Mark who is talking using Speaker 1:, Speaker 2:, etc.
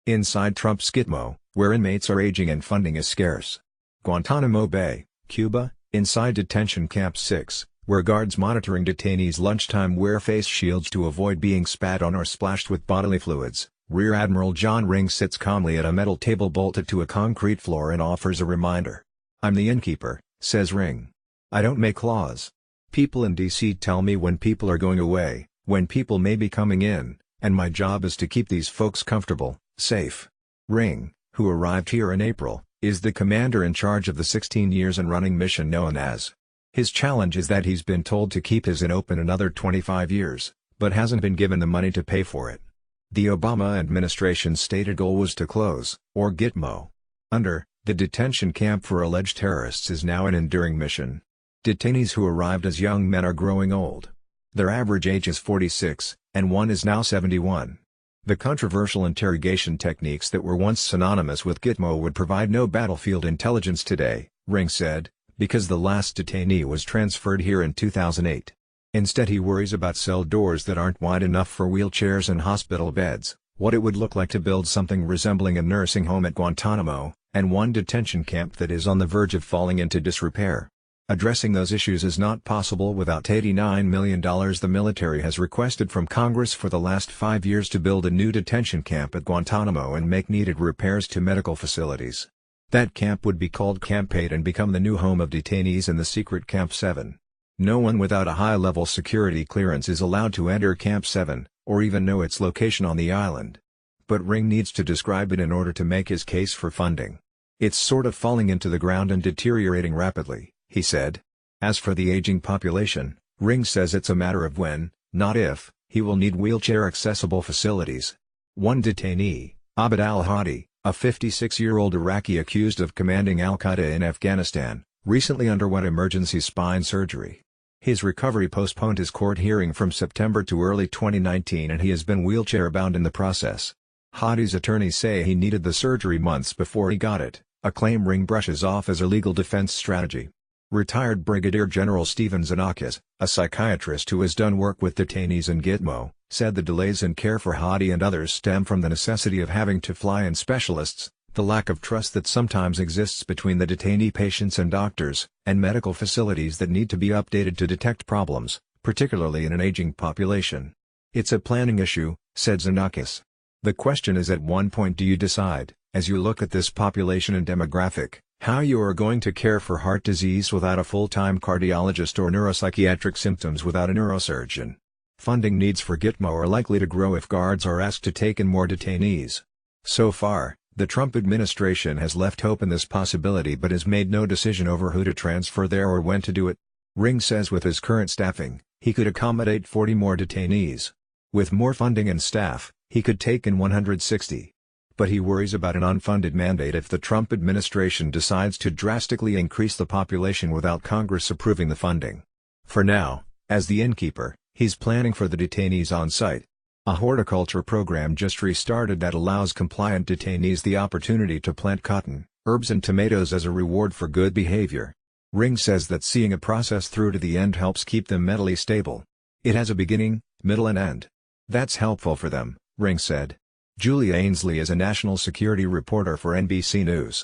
Speaker 1: Inside Trump's Gitmo, where inmates are aging and funding is scarce. Guantanamo Bay, Cuba, inside Detention Camp 6, where guards monitoring detainees' lunchtime wear face shields to avoid being spat on or splashed with bodily fluids, Rear Admiral John Ring sits calmly at a metal table bolted to a concrete floor and offers a reminder. "I'm the innkeeper," says Ring. "I don't make laws. People in D.C. tell me when people are going away, when people may be coming in, and my job is to keep these folks comfortable, safe." Ring, who arrived here in April, is the commander in charge of the 16 years and running mission known as. His challenge is that he's been told to keep his inn open another 25 years, but hasn't been given the money to pay for it. The Obama administration's stated goal was to close, or Gitmo. The detention camp for alleged terrorists is now an enduring mission. Detainees who arrived as young men are growing old. Their average age is 46, and one is now 71. The controversial interrogation techniques that were once synonymous with Gitmo would provide no battlefield intelligence today, Ring said, because the last detainee was transferred here in 2008. Instead he worries about cell doors that aren't wide enough for wheelchairs and hospital beds, what it would look like to build something resembling a nursing home at Guantanamo, and one detention camp that is on the verge of falling into disrepair. Addressing those issues is not possible without $89 million the military has requested from Congress for the last 5 years to build a new detention camp at Guantanamo and make needed repairs to medical facilities. That camp would be called Camp 8 and become the new home of detainees in the secret Camp 7. No one without a high-level security clearance is allowed to enter Camp 7, or even know its location on the island. But Ring needs to describe it in order to make his case for funding. "It's sort of falling into the ground and deteriorating rapidly," he said. As for the aging population, Ring says it's a matter of when, not if, he will need wheelchair-accessible facilities. One detainee, Abd al-Hadi, a 56-year-old Iraqi accused of commanding al-Qaeda in Afghanistan, recently underwent emergency spine surgery. His recovery postponed his court hearing from September to early 2019 and he has been wheelchair-bound in the process. Hadi's attorneys say he needed the surgery months before he got it, a claim Ring brushes off as a legal defense strategy. Retired Brigadier General Stephen Xenakis, a psychiatrist who has done work with detainees in Gitmo, said the delays in care for Hadi and others stem from the necessity of having to fly in specialists, the lack of trust that sometimes exists between the detainee patients and doctors, and medical facilities that need to be updated to detect problems, particularly in an aging population. "It's a planning issue," said Xenakis. "The question is, at one point do you decide, as you look at this population and demographic, how you are going to care for heart disease without a full-time cardiologist or neuropsychiatric symptoms without a neurosurgeon?" Funding needs for Gitmo are likely to grow if guards are asked to take in more detainees. So far, the Trump administration has left open this possibility but has made no decision over who to transfer there or when to do it. Ring says with his current staffing, he could accommodate 40 more detainees. With more funding and staff, he could take in 160. But he worries about an unfunded mandate if the Trump administration decides to drastically increase the population without Congress approving the funding. For now, as the innkeeper, he's planning for the detainees on site. A horticulture program just restarted that allows compliant detainees the opportunity to plant cotton, herbs and tomatoes as a reward for good behavior. Ring says that seeing a process through to the end helps keep them mentally stable. It has a beginning, middle and end. That's helpful for them, Ring said. Julia Ainsley is a national security reporter for NBC News.